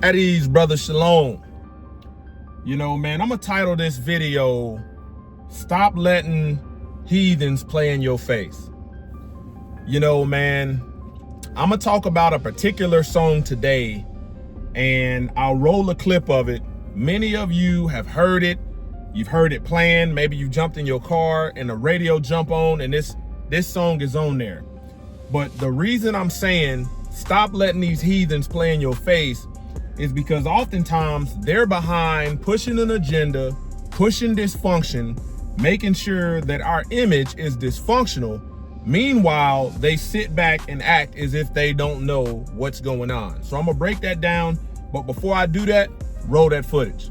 At ease, brother Shalom. You know, man, I'm gonna title this video, Stop Letting Heathens Play in Your Face. You know, man, I'm gonna talk about a particular song today, and I'll roll a clip of it. Many of you have heard it. You've heard it playing. Maybe you jumped in your car and the radio jump on and this song is on there. But the reason I'm saying stop letting these heathens play in your face is because oftentimes they're behind pushing an agenda, pushing dysfunction, making sure that our image is dysfunctional. Meanwhile, they sit back and act as if they don't know what's going on. So I'm gonna break that down, but before I do that, roll that footage.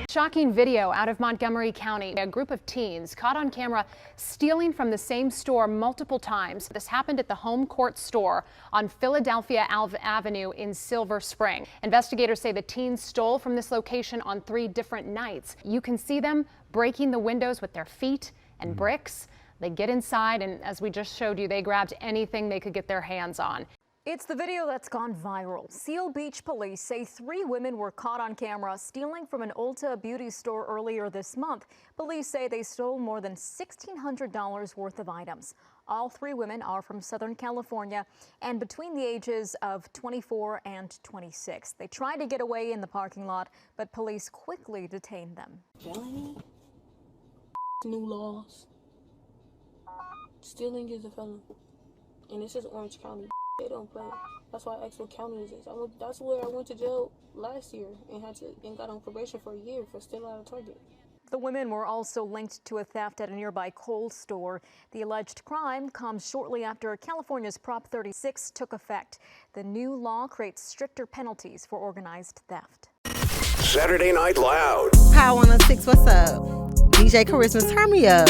Shocking video out of Montgomery County. A group of teens caught on camera stealing from the same store multiple times. This happened at the Home Court store on Philadelphia Avenue in Silver Spring. Investigators say the teens stole from this location on 3 different nights. You can see them breaking the windows with their feet and bricks. They get inside, and as we just showed you, they grabbed anything they could get their hands on. It's the video that's gone viral. Seal Beach police say 3 women were caught on camera stealing from an Ulta beauty store earlier this month. Police say they stole more than $1,600 worth of items. All 3 women are from Southern California and between the ages of 24 and 26. They tried to get away in the parking lot, but police quickly detained them. Felony? New laws. Stealing is a felony. And this is Orange County. They don't play. That's why I asked what county is this. That's where I went to jail last year and got on probation for a year for stealing out of Target. The women were also linked to a theft at a nearby Kohl's store. The alleged crime comes shortly after California's Prop 36 took effect. The new law creates stricter penalties for organized theft. Saturday Night Loud. Power 106, what's up? DJ Charisma, turn me up.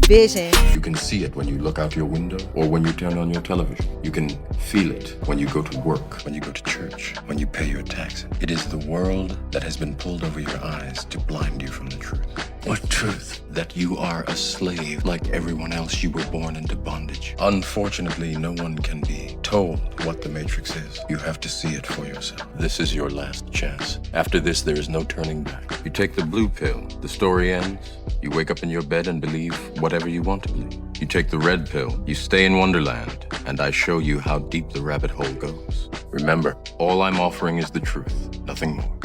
Vision. You can see it when you look out your window or when you turn on your television. You can feel it when you go to work, when you go to church, when you pay your taxes. It is the world that has been pulled over your eyes to blind you from the truth. What truth? That you are a slave. Like everyone else, you were born into bondage. Unfortunately, no one can be told what the Matrix is. You have to see it for yourself. This is your last chance. After this, there is no turning back. You take the blue pill. The story ends. You wake up in your bed and believe whatever you want to believe. You take the red pill. You stay in Wonderland, and I show you how deep the rabbit hole goes. Remember, all I'm offering is the truth, nothing more.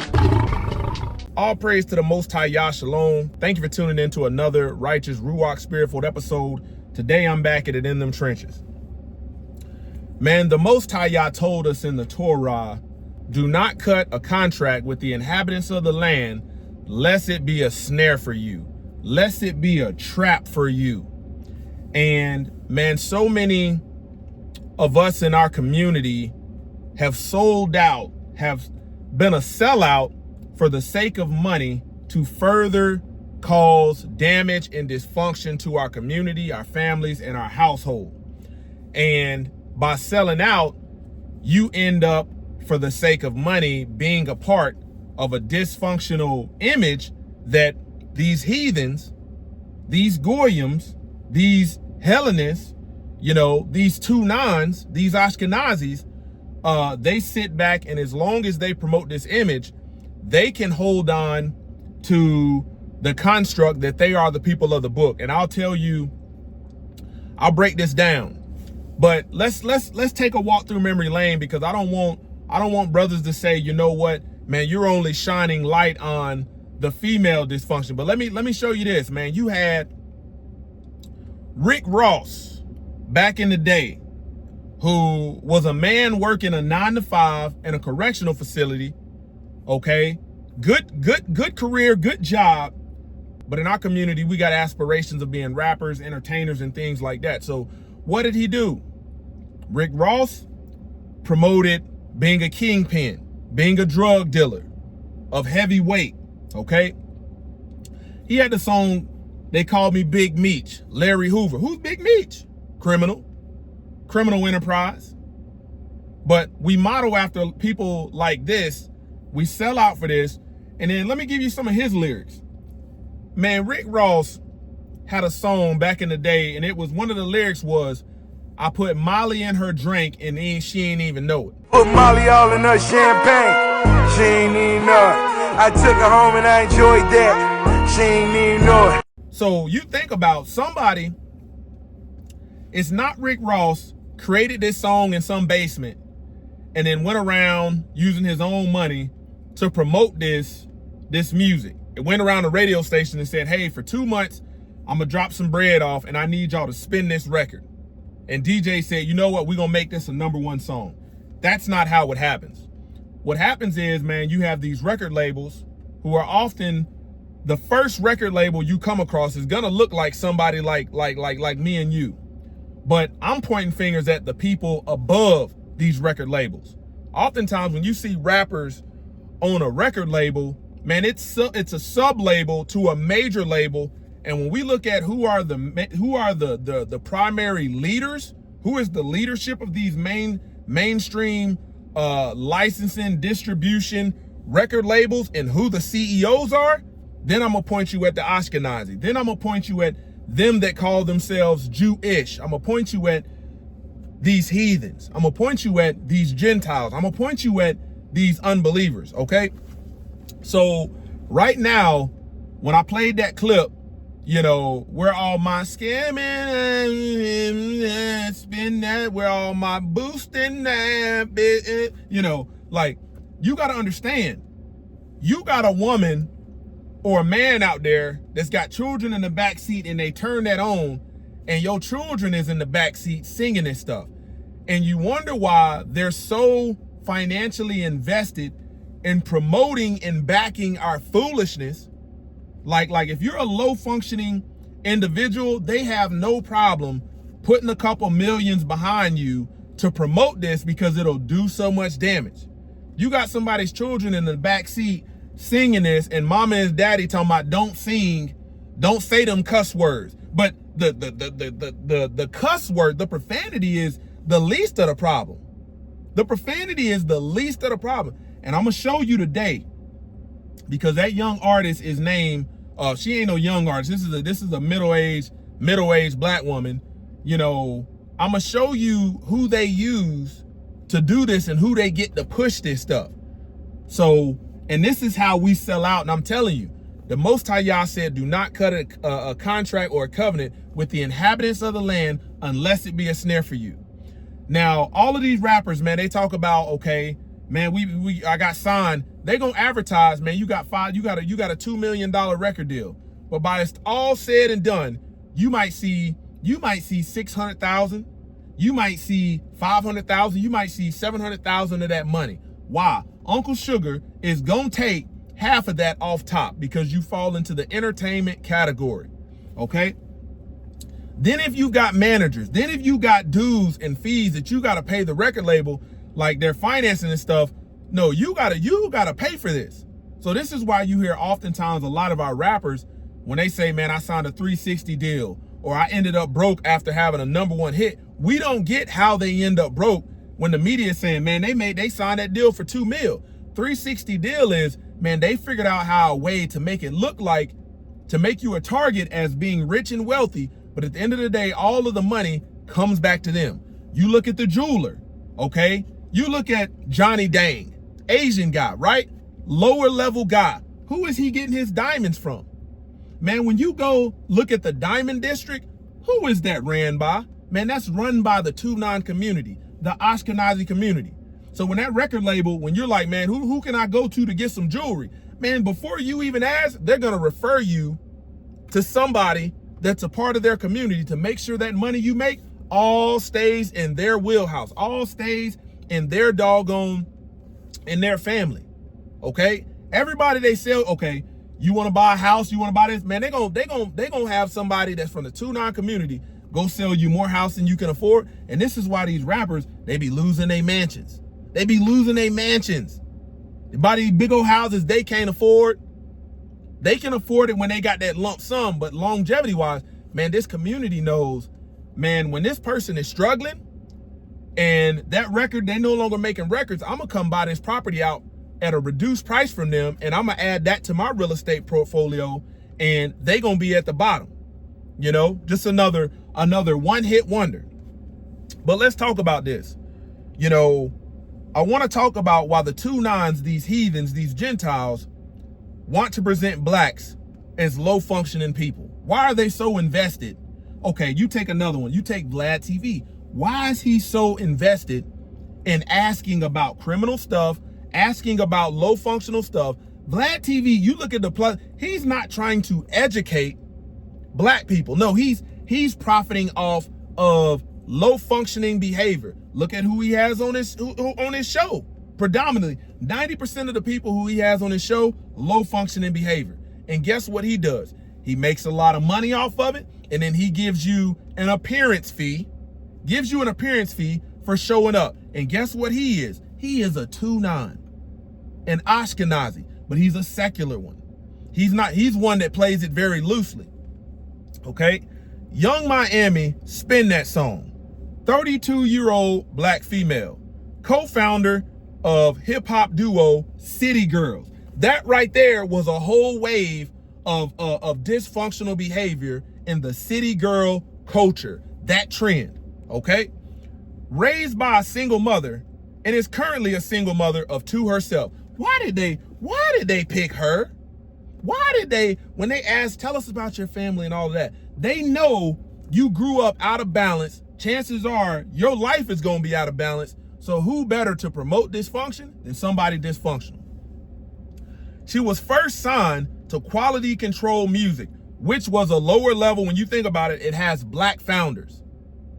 All praise to the Most High Yah Shalom. Thank you for tuning in to another righteous Ruach Spirit-filled episode. Today I'm back at it in them trenches. Man, the Most High Yah told us in the Torah, do not cut a contract with the inhabitants of the land, lest it be a snare for you, lest it be a trap for you. And man, so many of us in our community have sold out, have been a sellout for the sake of money to further cause damage and dysfunction to our community, our families, and our household. And by selling out, you end up, for the sake of money, being a part of a dysfunctional image that these heathens, these Goyams, these Hellenists, you know, these Tunans, these Ashkenazis, they sit back, and as long as they promote this image, they can hold on to the construct that they are the people of the book. And I'll tell you, I'll break this down, but let's take a walk through memory lane, because I don't want brothers to say, you know what, man, you're only shining light on the female dysfunction. But let me show you this, man. You had Rick Ross back in the day, who was a man working a 9-to-5 in a correctional facility. Okay, good career, good job. But in our community, we got aspirations of being rappers, entertainers, and things like that. So what did he do? Rick Ross promoted being a kingpin, being a drug dealer of heavy weight. Okay, he had the song, They Called Me Big Meech, Larry Hoover. Who's Big Meech? Criminal enterprise. But we model after people like this. We sell out for this. And then let me give you some of his lyrics. Man, Rick Ross had a song back in the day, and it was, one of the lyrics was, I put Molly in her drink and she ain't even know it. Put Molly all in her champagne. She ain't even know it. I took her home and I enjoyed that. She ain't even know it. So you think about somebody, it's not Rick Ross, created this song in some basement and then went around using his own money to promote this music. It went around the radio station and said, hey, for 2 months, I'm gonna drop some bread off and I need y'all to spin this record. And DJ said, you know what, we're gonna make this a #1 song. That's not how it happens. What happens is, man, you have these record labels who are often, the first record label you come across is gonna look like somebody like me and you. But I'm pointing fingers at the people above these record labels. Oftentimes when you see rappers on a record label, man, it's a sub-label to a major label. And when we look at who are the primary leaders, who is the leadership of these mainstream licensing, distribution, record labels, and who the CEOs are, then I'm gonna point you at the Ashkenazi. Then I'm gonna point you at them that call themselves Jewish. I'm gonna point you at these heathens. I'm gonna point you at these Gentiles. I'm gonna point you at these unbelievers, okay? So right now, when I played that clip, you know, where all my scamming, spin that, where all my boosting that, you know, like, you got to understand, you got a woman or a man out there that's got children in the back seat and they turn that on and your children is in the back seat singing this stuff. And you wonder why they're so financially invested in promoting and backing our foolishness. Like if you're a low functioning individual, they have no problem putting a couple millions behind you to promote this because it'll do so much damage. You got somebody's children in the back seat singing this and mama and daddy talking about don't sing, don't say them cuss words. But the cuss word, the profanity is the least of the problem. The profanity is the least of the problem. And I'm gonna show you today, because that young artist is named, she ain't no young artist. This is a middle-aged black woman. You know, I'm gonna show you who they use to do this and who they get to push this stuff. So, and this is how we sell out. And I'm telling you, the Most High Yah said, do not cut a contract or a covenant with the inhabitants of the land unless it be a snare for you. Now, all of these rappers, man, they talk about, okay, man, I got signed. They gonna advertise, man, you got a $2 million record deal. But by it's all said and done, you might see 600,000, you might see 500,000, you might see 700,000 of that money. Why? Uncle Sugar is gonna take half of that off top because you fall into the entertainment category, okay? Then if you got managers, then if you got dues and fees that you gotta pay the record label, like their financing and stuff, no, you gotta pay for this. So this is why you hear oftentimes a lot of our rappers, when they say, man, I signed a 360 deal, or I ended up broke after having a #1 hit, we don't get how they end up broke when the media is saying, man, they signed that deal for $2 million. 360 deal is, man, they figured out how a way to make it look like, to make you a target as being rich and wealthy, but at the end of the day, all of the money comes back to them. You look at the jeweler, okay? You look at Johnny Dang, Asian guy, right? Lower level guy. Who is he getting his diamonds from? Man, when you go look at the Diamond District, who is that ran by? Man, that's run by the Tunan community, the Ashkenazi community. So when that record label, when you're like, man, who can I go to get some jewelry? Man, before you even ask, they're gonna refer you to somebody that's a part of their community to make sure that money you make all stays in their wheelhouse, all stays in their doggone, in their family, okay? Everybody they sell, okay, you want to buy a house, you want to buy this, man, they gonna have somebody that's from the Tunan community go sell you more house than you can afford. And this is why these rappers, they be losing their mansions. They be losing their mansions. They buy these big old houses they can't afford. They can afford it when they got that lump sum, but longevity wise, man, this community knows, man, when this person is struggling and that record, they no longer making records, I'm gonna come buy this property out at a reduced price from them, and I'm gonna add that to my real estate portfolio, and they gonna be at the bottom. You know, just another one-hit wonder. But let's talk about this. You know, I want to talk about why the 2-9s, these heathens, these Gentiles, want to present blacks as low-functioning people. Why are they so invested? Okay, you take another one. You take Vlad TV. Why is he so invested in asking about criminal stuff, asking about low-functional stuff? Vlad TV, you look at the plus, he's not trying to educate black people. No, he's profiting off of low-functioning behavior. Look at who he has on his show. Predominantly, 90% of the people who he has on his show, low-functioning behavior. And guess what he does? He makes a lot of money off of it, and then he gives you an appearance fee, for showing up. And guess what he is? He is a 2-9, an Ashkenazi, but he's a secular one. He's one that plays it very loosely. Okay? Young Miami, Spin That Song. 32-year-old black female, co-founder of hip-hop duo City Girls. That right there was a whole wave of dysfunctional behavior in the city girl culture, that trend, okay? Raised by a single mother and is currently a single mother of 2 herself. Why did they pick her? Why did they, when they asked, tell us about your family and all of that, they know you grew up out of balance. Chances are your life is going to be out of balance. So who better to promote dysfunction than somebody dysfunctional? She was first signed to Quality Control Music, which was a lower level. When you think about it, it has black founders.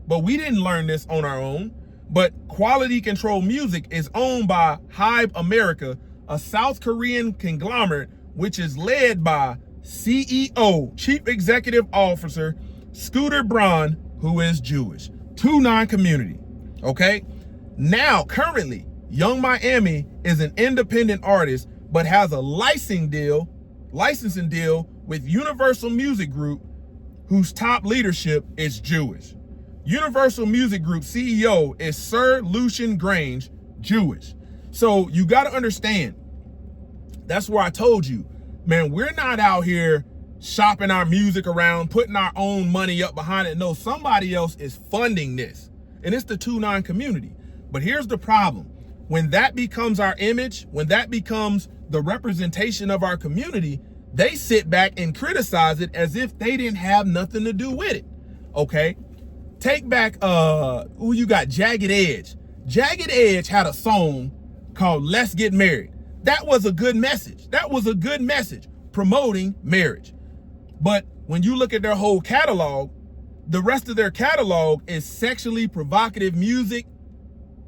But we didn't learn this on our own. But Quality Control Music is owned by Hybe America, a South Korean conglomerate, which is led by CEO, Chief Executive Officer, Scooter Braun, who is Jewish. 2-9 community, okay? Now, currently, Young Miami is an independent artist, but has a licensing deal with Universal Music Group, whose top leadership is Jewish. Universal Music Group CEO is Sir Lucian Grange, Jewish. So you got to understand, that's where I told you, man, we're not out here shopping our music around, putting our own money up behind it. No, somebody else is funding this. And it's the 2-9 community. But here's the problem. When that becomes our image, when that becomes the representation of our community, they sit back and criticize it as if they didn't have nothing to do with it. Okay? Take back, you got Jagged Edge. Jagged Edge had a song called Let's Get Married. That was a good message. That was a good message promoting marriage. But when you look at their whole catalog, the rest of their catalog is sexually provocative music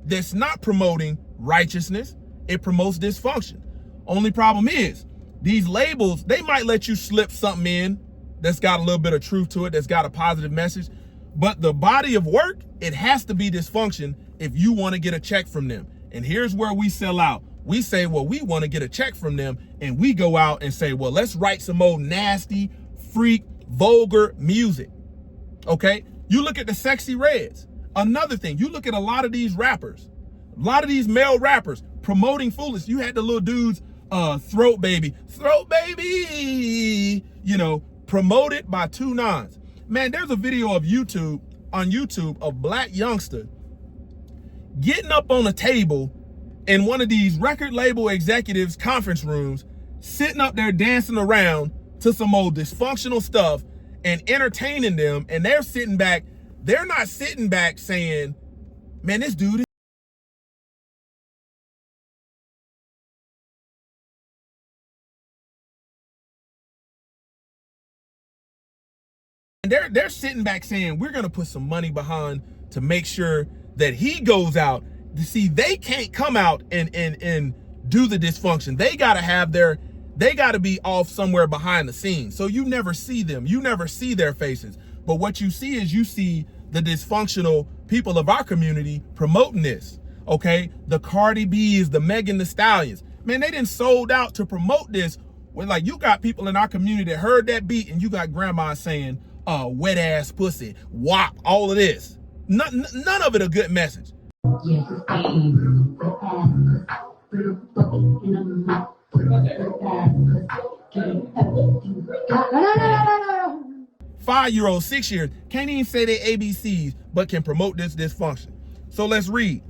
that's not promoting righteousness. It promotes dysfunction. Only problem is, these labels, they might let you slip something in that's got a little bit of truth to it, that's got a positive message. But the body of work, it has to be dysfunction if you want to get a check from them. And here's where we sell out. We say, well, we want to get a check from them, and we go out and say, well, let's write some old nasty, freak, vulgar music. Okay? You look at the Sexy Reds. Another thing, you look at a lot of these rappers, a lot of these male rappers promoting foolish. You had the little dudes, Throat Baby, you know, promoted by 2-9s. Man, there's a video of on YouTube of black youngster getting up on a table in one of these record label executives' conference rooms, sitting up there dancing around to some old dysfunctional stuff and entertaining them. And they're sitting back. They're not sitting back saying, man, this dude is. They're sitting back saying, we're going to put some money behind to make sure that he goes out. See, they can't come out and do the dysfunction. They got to be off somewhere behind the scenes. So you never see them. You never see their faces. But what you see is you see the dysfunctional people of our community promoting this. Okay? The Cardi B's, the Megan Thee Stallions. Man, they done sold out to promote this. When, like, you got people in our community that heard that beat, and you got grandma saying, wet ass pussy, wop, all of this. None of it a good message. 5-year-old, 6 years, can't even say their ABCs, but can promote this dysfunction. So let's read.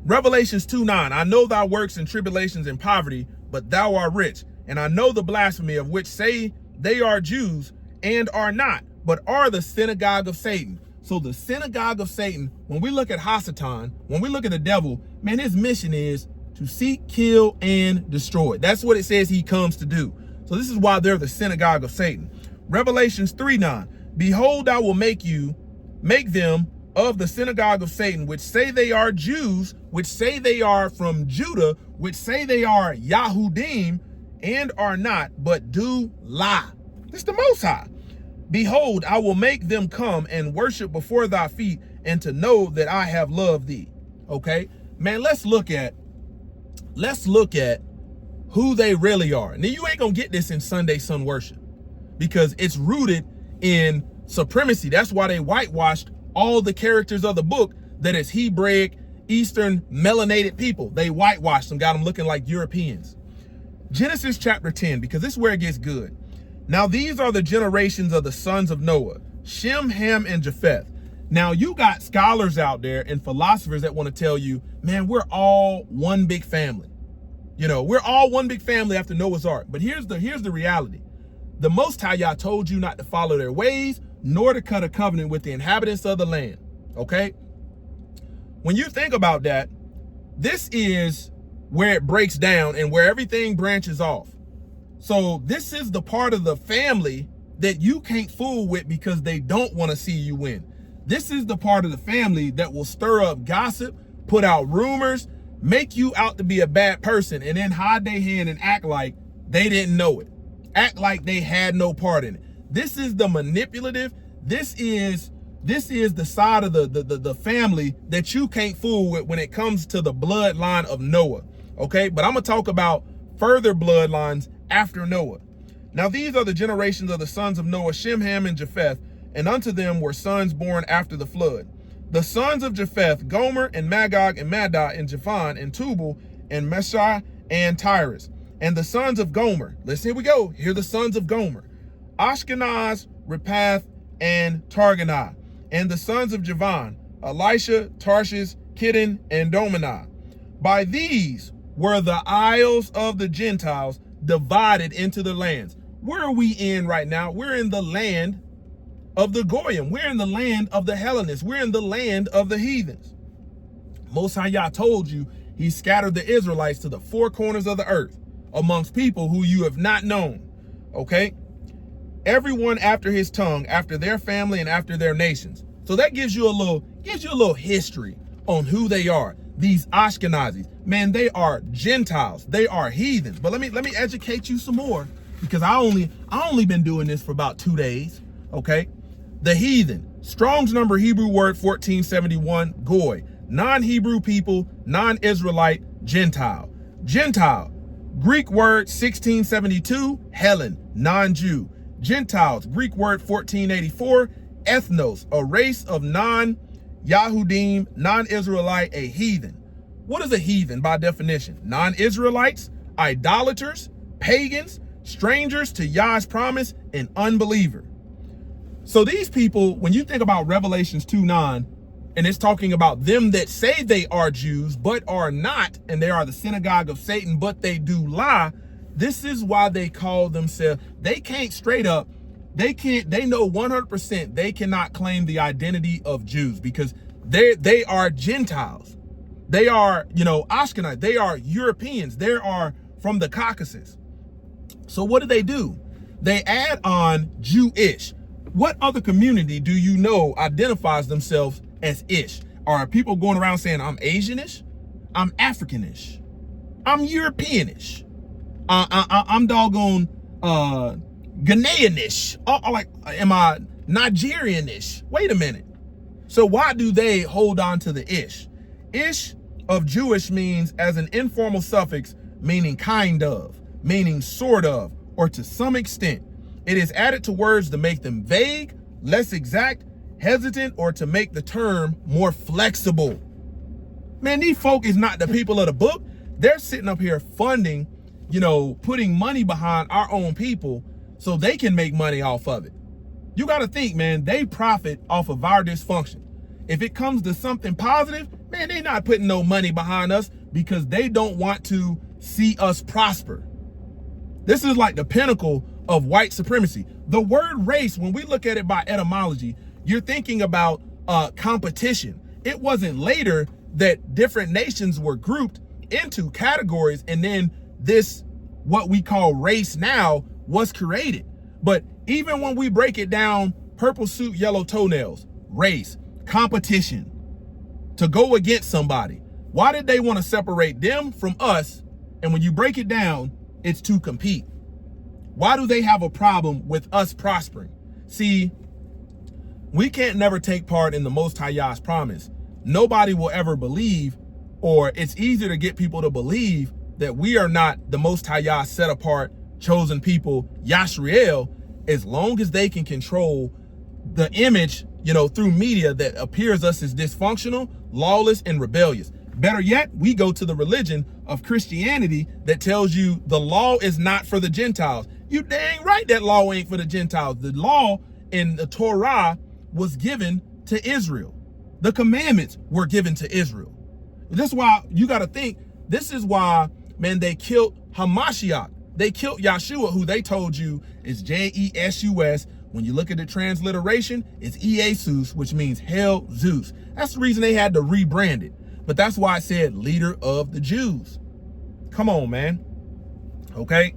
Revelations 2:9. I know thy works and tribulations and poverty, but thou art rich. And I know the blasphemy of which say they are Jews and are not, but are the synagogue of Satan. So the synagogue of Satan, when we look at Hasatan, when we look at the devil, man, his mission is to seek, kill, and destroy. That's what it says he comes to do. So this is why they're the synagogue of Satan. Revelations 3:9. Behold, I will make them of the synagogue of Satan, which say they are Jews, which say they are from Judah, which say they are Yahudim, and are not, but do lie. It's the Most High. Behold, I will make them come and worship before thy feet, and to know that I have loved thee. Okay, man, let's look at who they really are. Now, you ain't gonna get this in Sunday Sun worship because it's rooted in supremacy. That's why they whitewashed all the characters of the book that is Hebraic, Eastern, melanated people. They whitewashed them, got them looking like Europeans. Genesis chapter 10, because this is where it gets good. Now, these are the generations of the sons of Noah, Shem, Ham, and Japheth. Now, you got scholars out there and philosophers that want to tell you, man, we're all one big family. You know, we're all one big family after Noah's Ark. But here's the reality. The Most High Yah told you not to follow their ways, nor to cut a covenant with the inhabitants of the land. Okay? When you think about that, this is where it breaks down and where everything branches off. So this is the part of the family that you can't fool with because they don't want to see you win. This is the part of the family that will stir up gossip, put out rumors, make you out to be a bad person, and then hide their hand and act like they didn't know it. Act like they had no part in it. This is the manipulative. This is the side of the family that you can't fool with when it comes to the bloodline of Noah. Okay, but I'm gonna talk about further bloodlines after Noah. Now, these are the generations of the sons of Noah, Shem, Ham, and Japheth, and unto them were sons born after the flood. The sons of Japheth, Gomer, and Magog, and Madai, and Japhan, and Tubal, and Meshai, and Tyrus. And the sons of Gomer, listen, here we go. Here are the sons of Gomer: Ashkenaz, Repath, and Targanah. And the sons of Javan, Elisha, Tarshish, Kiddon, and Dominah. By these were the isles of the Gentiles divided into the lands. Where are we in right now? We're in the land of the Goyim. We're in the land of the Hellenists. We're in the land of the heathens. Most High Yah told you he scattered the Israelites to the four corners of the earth amongst people who you have not known. Okay? Everyone after his tongue, after their family, and after their nations. So that gives you a little history on who they are. These Ashkenazis, man, they are Gentiles. They are heathens. But let me educate you some more, because I only been doing this for about 2 days. Okay, the heathen, Strong's number Hebrew word 1471, goy, non-Hebrew people, non-Israelite, Gentile. Gentile, Greek word 1672, Helen, non-Jew. Gentiles, Greek word 1484, ethnos, a race of non-Yahudim, non-Israelite, a heathen. What is a heathen by definition? Non-Israelites, idolaters, pagans, strangers to Yah's promise, and unbeliever. So these people, when you think about Revelations 2:9, and it's talking about them that say they are Jews, but are not, and they are the synagogue of Satan, but they do lie, this is why they call themselves, they can't straight up, they know 100% they cannot claim the identity of Jews, because they are Gentiles. They are, Ashkenaz, they are Europeans, they are from the Caucasus. So what do? They add on Jewish. What other community do you know identifies themselves as ish? Are people going around saying, I'm Asianish, I'm Africanish, I'm Europeanish, I'm doggone Ghanaianish, like, am I Nigerianish? Wait a minute. So why do they hold on to the ish? Ish of Jewish means as an informal suffix, meaning kind of, meaning sort of, or to some extent. It is added to words to make them vague, less exact, hesitant, or to make the term more flexible. Man, these folk is not the people of the book. They're sitting up here funding, putting money behind our own people so they can make money off of it. You got to think, man, they profit off of our dysfunction. If it comes to something positive, man, they not putting no money behind us because they don't want to see us prosper. This is like the pinnacle of white supremacy. The word race, when we look at it by etymology, you're thinking about competition. It wasn't later that different nations were grouped into categories, and then this, what we call race now, was created. But even when we break it down, purple suit, yellow toenails, race, competition, to go against somebody. Why did they want to separate them from us? And when you break it down, it's to compete. Why do they have a problem with us prospering? See, we can't never take part in the Most High Yah's promise. Nobody will ever believe, or it's easier to get people to believe that we are not the Most High Yah's set apart, chosen people, Yashriel, as long as they can control the image, you know, through media that appears us as dysfunctional, lawless, and rebellious. Better yet, we go to the religion of Christianity that tells you the law is not for the Gentiles. You dang right that law ain't for the Gentiles. The law in the Torah was given to Israel. The commandments were given to Israel. This is why you got to think, this is why, man, they killed Hamashiach. They killed Yeshua, who they told you is J-E-S-U-S. When you look at the transliteration, it's Iesus, which means Hell Zeus. That's the reason they had to rebrand it. But that's why I said leader of the Jews. Come on, man. Okay.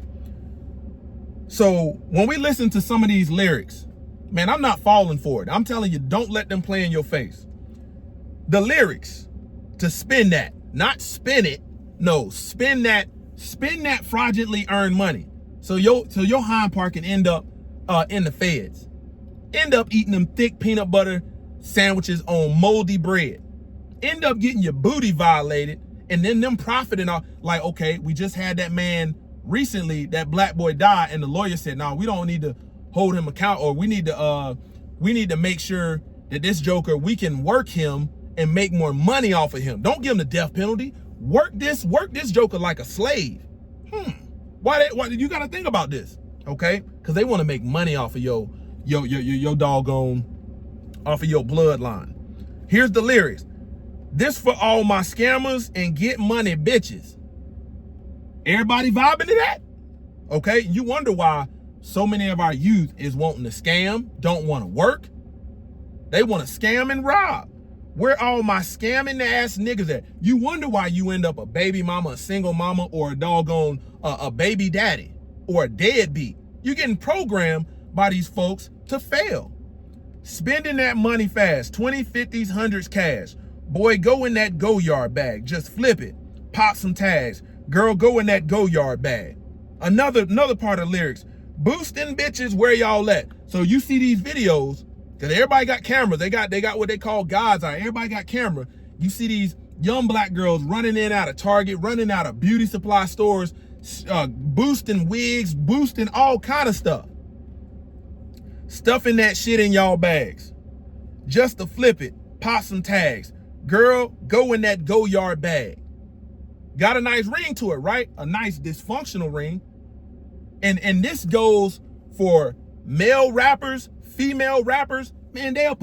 So when we listen to some of these lyrics, man, I'm not falling for it. I'm telling you, don't let them play in your face. The lyrics, to spin that, not spin it. No, spin that fraudulently earned money. So your hind part can end up in the feds. End up eating them thick peanut butter sandwiches on moldy bread. End up getting your booty violated, and then them profiting off. Like, okay, we just had that man recently, that black boy died, and the lawyer said, no, we don't need to hold him account, or we need to make sure that this joker, we can work him and make more money off of him. Don't give him the death penalty. Work this joker like a slave. Why you got to think about this, okay? Because they want to make money off of your doggone, off of your bloodline. Here's the lyrics. This for all my scammers and get money bitches. Everybody vibing to that? Okay, you wonder why so many of our youth is wanting to scam, don't want to work. They want to scam and rob. Where all my scamming ass niggas at? You wonder why you end up a baby mama, a single mama, or a doggone a baby daddy, or a deadbeat. You're getting programmed by these folks to fail. Spending that money fast, 20, 50s, 100s cash. Boy, go in that go-yard bag. Just flip it. Pop some tags. Girl, go in that go-yard bag. Another part of the lyrics. Boosting bitches, where y'all at? So you see these videos, because everybody got cameras. They got what they call God's eye. Everybody got camera. You see these young black girls running in out of Target, running out of beauty supply stores, boosting wigs, boosting all kind of stuff. Stuffing that shit in y'all bags. Just to flip it. Pop some tags. Girl, go in that go-yard bag. Got a nice ring to it, right? A nice dysfunctional ring. And this goes for male rappers, female rappers. Man, they'll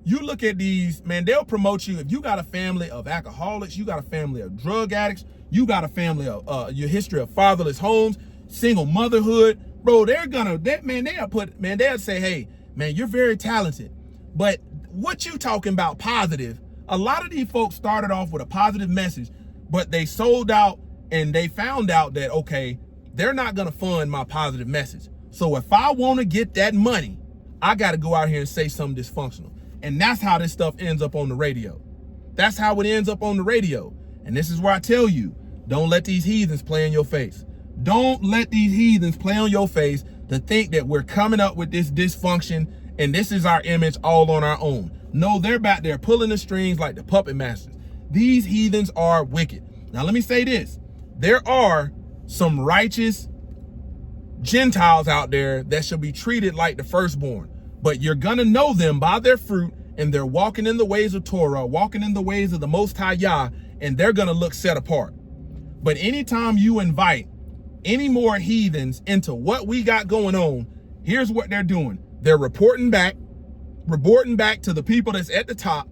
you look at these, man, they'll promote you. If you got a family of alcoholics, you got a family of drug addicts, you got a family of your history of fatherless homes, single motherhood, bro, they'll say, hey, man, you're very talented. But what you talking about positive? A lot of these folks started off with a positive message, but they sold out and they found out that, okay, they're not going to fund my positive message. So if I want to get that money, I got to go out here and say something dysfunctional. And that's how this stuff ends up on the radio. That's how it ends up on the radio. And this is where I tell you, don't let these heathens play in your face. Don't let these heathens play on your face to think that we're coming up with this dysfunction and this is our image all on our own. No, they're back there pulling the strings like the puppet masters. These heathens are wicked. Now, let me say this. There are some righteous Gentiles out there that should be treated like the firstborn. But you're going to know them by their fruit, and they're walking in the ways of Torah, walking in the ways of the Most High Yah, and they're going to look set apart. But anytime you invite any more heathens into what we got going on, Here's what they're doing. They're reporting back to the people that's at the top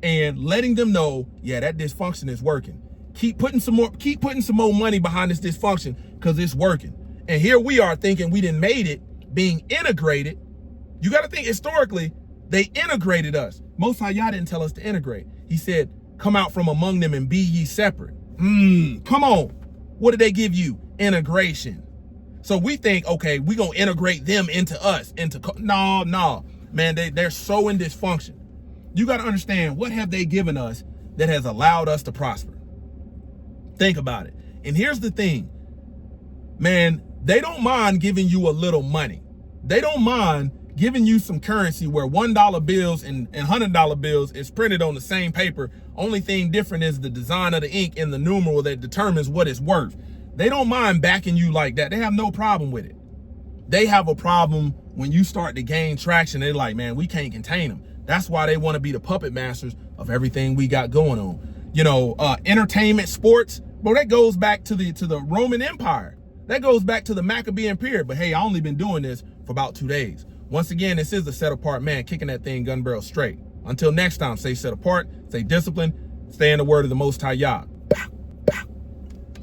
and letting them know, yeah, that dysfunction is working. Keep putting some more money behind this dysfunction because it's working. And here we are thinking we done made it, being integrated. You got to think historically, they integrated us. Most High Yah didn't tell us to integrate. He said, come out from among them and be ye separate. Come on. What did they give you? Integration. So we think, okay, we gonna integrate them into us. No, man, they're so in dysfunction. You got to understand, what have they given us that has allowed us to prosper? Think about it. And here's the thing, man, they don't mind giving you a little money. They don't mind giving you some currency where $1 bills and $100 bills is printed on the same paper. Only thing different is the design of the ink and the numeral that determines what it's worth. They don't mind backing you like that. They have no problem with it. They have a problem when you start to gain traction. They're like, man, we can't contain them. That's why they want to be the puppet masters of everything we got going on. You know, entertainment, sports, bro, that goes back to the Roman Empire. That goes back to the Maccabean period. But hey, I only been doing this for about 2 days. Once again, this is the Set Apart Man, kicking that thing gun barrel straight. Until next time, stay set apart, stay disciplined, stay in the word of the Most High Yah.